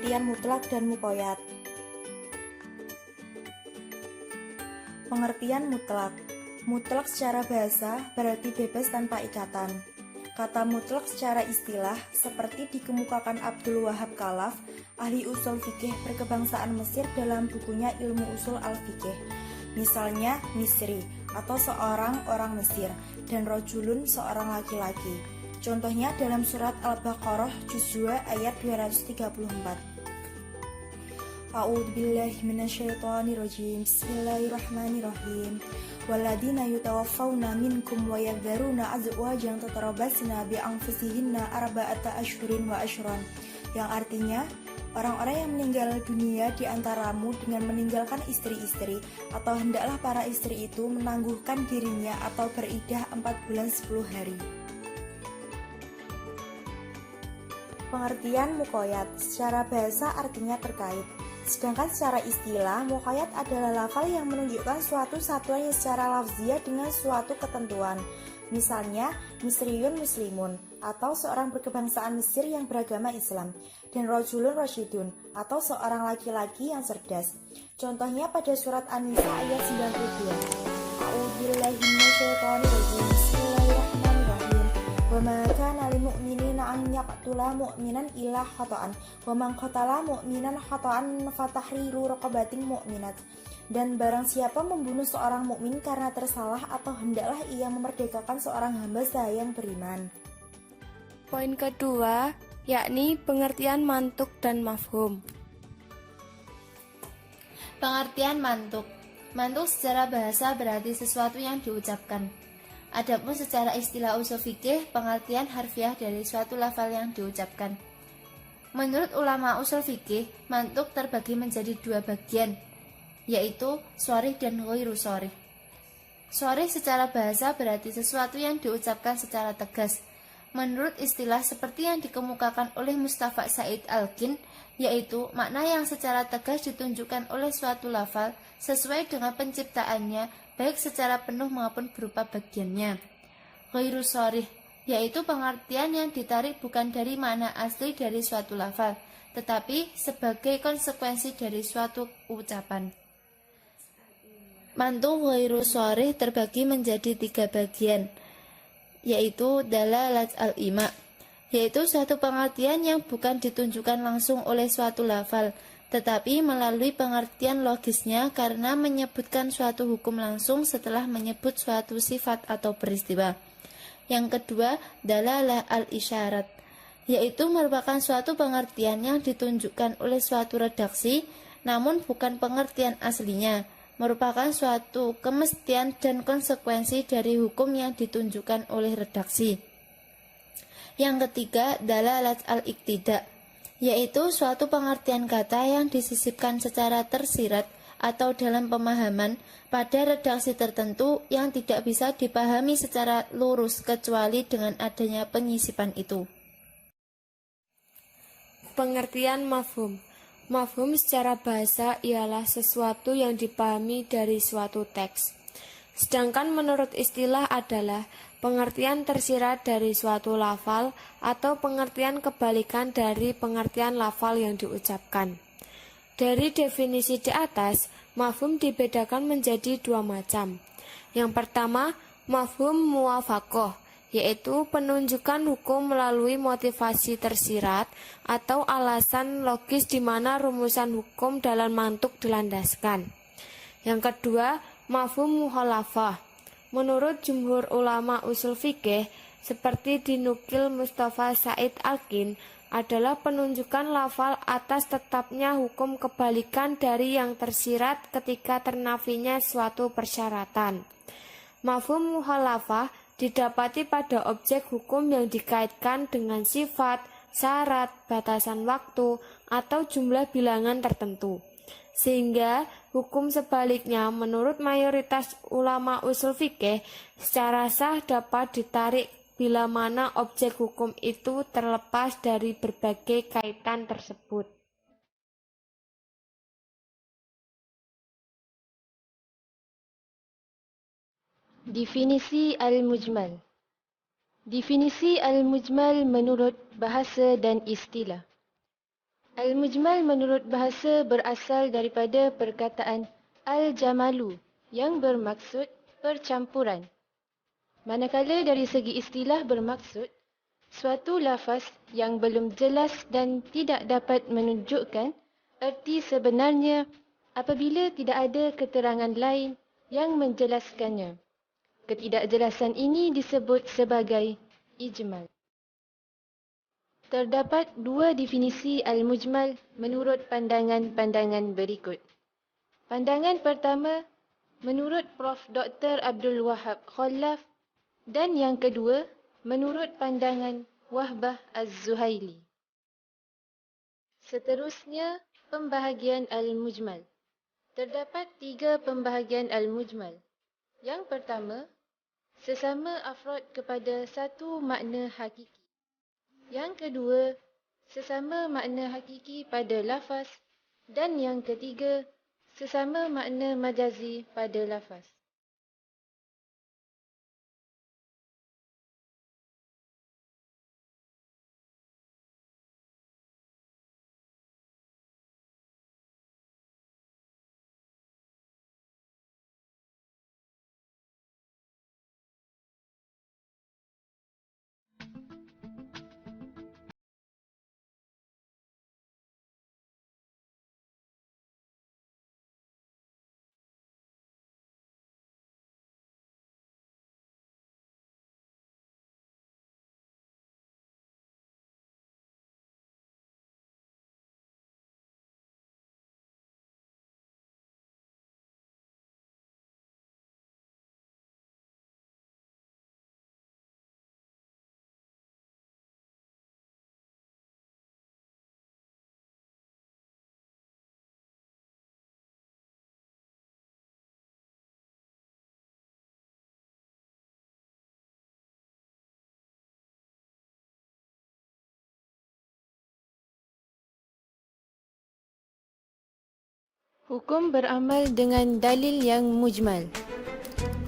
Pengertian mutlak dan muqayyad. Pengertian mutlak. Mutlak secara bahasa berarti bebas tanpa ikatan. Kata mutlak secara istilah seperti dikemukakan Abdul Wahab Khalaf, ahli usul fikih berkebangsaan Mesir dalam bukunya Ilmu Usul Al-Fikih. Misalnya Misri atau seorang orang Mesir dan rojulun seorang laki-laki. Contohnya dalam surat Al-Baqarah juz 2 ayat 234. A'udzubillahi minasyaitonirrajim. Bismillahirrahmanirrahim. Walladzina yutawaffawna minkum wa yadharuna azwajan tatarabbasna bi anfusihinna arba'ata asyhurin wa asyran. Yang artinya, orang-orang yang meninggal dunia di antaramu dengan meninggalkan istri-istri atau hendaklah para istri itu menangguhkan dirinya atau beridah 4 bulan 10 hari. Pengertian muqayyad secara bahasa artinya terkait. Sedangkan secara istilah, muqayyad adalah lafal yang menunjukkan suatu satuan yang secara lafziah dengan suatu ketentuan. Misalnya, Misriyun Muslimun, atau seorang berkebangsaan Mesir yang beragama Islam, dan Rajulun Rasyidun, atau seorang laki-laki yang cerdas. Contohnya pada surat An-Nisa ayat 92. A'udzubillahi minasyaitonirrajim. Bismillahirrahmanirrahim. Wa ma kana lil mu'minina an yaqtula mu'minan illa khata'an wa man qatala mu'minan khata'an fatahriru raqabatin mu'minat. Dan barang siapa membunuh seorang mukmin karena tersalah atau hendaklah ia memerdekakan seorang hamba sahaya yang beriman. Poin kedua, yakni pengertian mantuk dan mafhum. Pengertian mantuk. Mantuk secara bahasa berarti sesuatu yang diucapkan. Adapun secara istilah usul fikih, pengertian harfiah dari suatu lafal yang diucapkan. Menurut ulama usul fikih, mantuk terbagi menjadi 2 bagian, yaitu sharih dan ghairu sharih. Sharih secara bahasa berarti sesuatu yang diucapkan secara tegas. Menurut istilah seperti yang dikemukakan oleh Mustafa Said Al-Kin, yaitu makna yang secara tegas ditunjukkan oleh suatu lafal sesuai dengan penciptaannya, baik secara penuh maupun berupa bagiannya. Ghairu sharih, yaitu pengertian yang ditarik bukan dari makna asli dari suatu lafal, tetapi sebagai konsekuensi dari suatu ucapan. Mantuk ghairu sharih terbagi menjadi 3 bagian, yaitu dalalat al-ima, yaitu suatu pengertian yang bukan ditunjukkan langsung oleh suatu lafal, tetapi melalui pengertian logisnya karena menyebutkan suatu hukum langsung setelah menyebut suatu sifat atau peristiwa. Yang kedua, dalalah al-isyarat, yaitu merupakan suatu pengertian yang ditunjukkan oleh suatu redaksi, namun bukan pengertian aslinya, merupakan suatu kemestian dan konsekuensi dari hukum yang ditunjukkan oleh redaksi. Yang ketiga, dalalat al-iktida, yaitu suatu pengertian kata yang disisipkan secara tersirat atau dalam pemahaman pada redaksi tertentu yang tidak bisa dipahami secara lurus kecuali dengan adanya penyisipan itu. Pengertian mafhum. Mafhum secara bahasa ialah sesuatu yang dipahami dari suatu teks. Sedangkan menurut istilah adalah pengertian tersirat dari suatu lafal atau pengertian kebalikan dari pengertian lafal yang diucapkan. Dari definisi di atas, mafhum dibedakan menjadi 2 macam. Yang pertama, mafhum muwafaqah, yaitu penunjukan hukum melalui motivasi tersirat atau alasan logis di mana rumusan hukum dalam mantuk dilandaskan. Yang kedua, mafhum mukhalafah. Menurut jumhur ulama usul fikih, seperti dinukil Mustafa Said Al-Kin, adalah penunjukan lafal atas tetapnya hukum kebalikan dari yang tersirat ketika ternafinya suatu persyaratan. Mafhum mukhalafah didapati pada objek hukum yang dikaitkan dengan sifat, syarat, batasan waktu, atau jumlah bilangan tertentu. Sehingga hukum sebaliknya menurut mayoritas ulama usul fikih secara sah dapat ditarik bila mana objek hukum itu terlepas dari berbagai kaitan tersebut. Definisi al-mujmal. Definisi al-mujmal menurut bahasa dan istilah. Al-mujmal menurut bahasa berasal daripada perkataan al-jamalu yang bermaksud percampuran. Manakala dari segi istilah bermaksud suatu lafaz yang belum jelas dan tidak dapat menunjukkan erti sebenarnya apabila tidak ada keterangan lain yang menjelaskannya. Ketidakjelasan ini disebut sebagai ijmal. Terdapat dua definisi al-mujmal menurut pandangan-pandangan berikut. Pandangan pertama menurut Prof. Dr. Abdul Wahab Khallaf dan yang kedua menurut pandangan Wahbah Az-Zuhaili. Seterusnya, pembahagian al-mujmal. Terdapat tiga pembahagian al-mujmal. Yang pertama, sesama afrod kepada satu makna hakiki. Yang kedua, sesama makna hakiki pada lafaz. Dan yang ketiga, sesama makna majazi pada lafaz. Hukum beramal dengan dalil yang mujmal.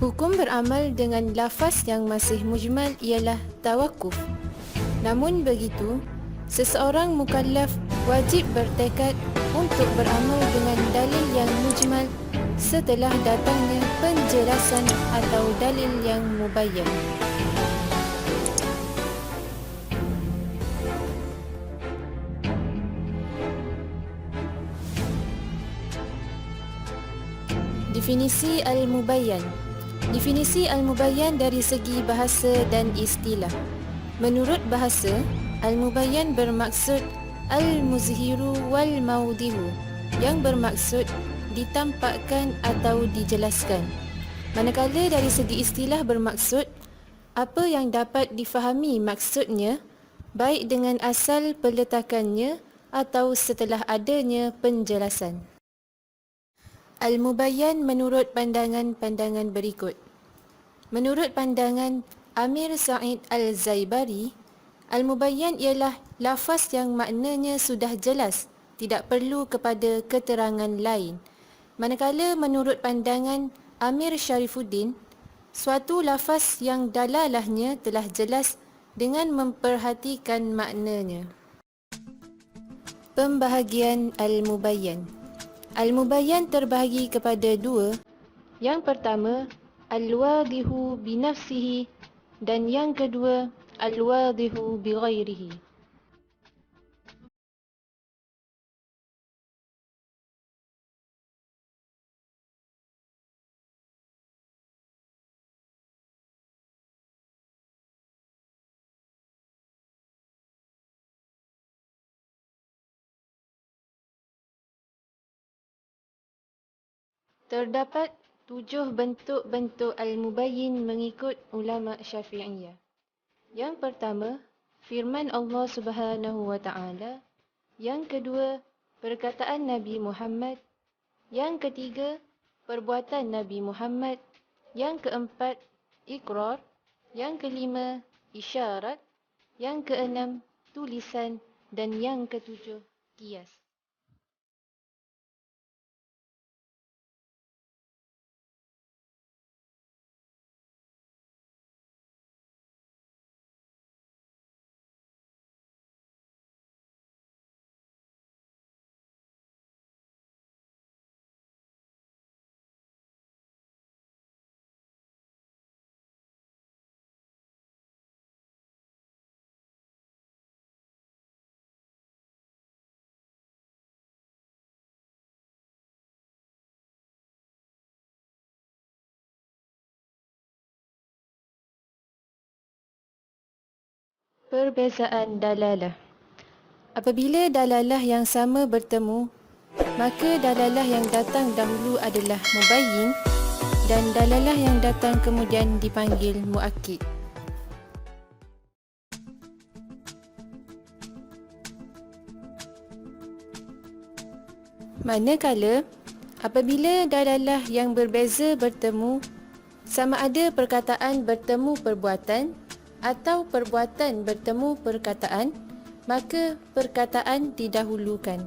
Hukum beramal dengan lafaz yang masih mujmal ialah tawakuf. Namun begitu, seseorang mukallaf wajib bertekad untuk beramal dengan dalil yang mujmal setelah datangnya penjelasan atau dalil yang mubayyan. Definisi al-mubayyan. Definisi al-mubayyan dari segi bahasa dan istilah. Menurut bahasa, al-mubayyan bermaksud al-muzhiru wal-mawdihu, yang bermaksud ditampakkan atau dijelaskan. Manakala dari segi istilah bermaksud apa yang dapat difahami maksudnya, baik dengan asal peletakannya atau setelah adanya penjelasan. Al-mubayyan menurut pandangan-pandangan berikut. Menurut pandangan Amir Sa'id Al-Zaibari, al-mubayyan ialah lafaz yang maknanya sudah jelas, tidak perlu kepada keterangan lain. Manakala menurut pandangan Amir Syarifuddin, suatu lafaz yang dalalahnya telah jelas dengan memperhatikan maknanya. Pembahagian al-mubayyan. Al-mubayyan terbahagi kepada dua. Yang pertama, al-wadihu binafsihi dan yang kedua, al-wadihu bighairihi. Terdapat 7 bentuk-bentuk al-mubayyin mengikut ulama Syafi'iyah. Yang pertama, firman Allah Subhanahu wa taala. Yang kedua, perkataan Nabi Muhammad. Yang ketiga, perbuatan Nabi Muhammad. Yang keempat, ikrar. Yang kelima, isyarat. Yang keenam, tulisan. Dan yang ketujuh, qiyas. Perbezaan dalalah. Apabila dalalah yang sama bertemu, maka dalalah yang datang dahulu adalah mubayyin dan dalalah yang datang kemudian dipanggil muakkid. Manakala apabila dalalah yang berbeza bertemu, sama ada perkataan bertemu perbuatan atau perbuatan bertemu perkataan, maka perkataan didahulukan.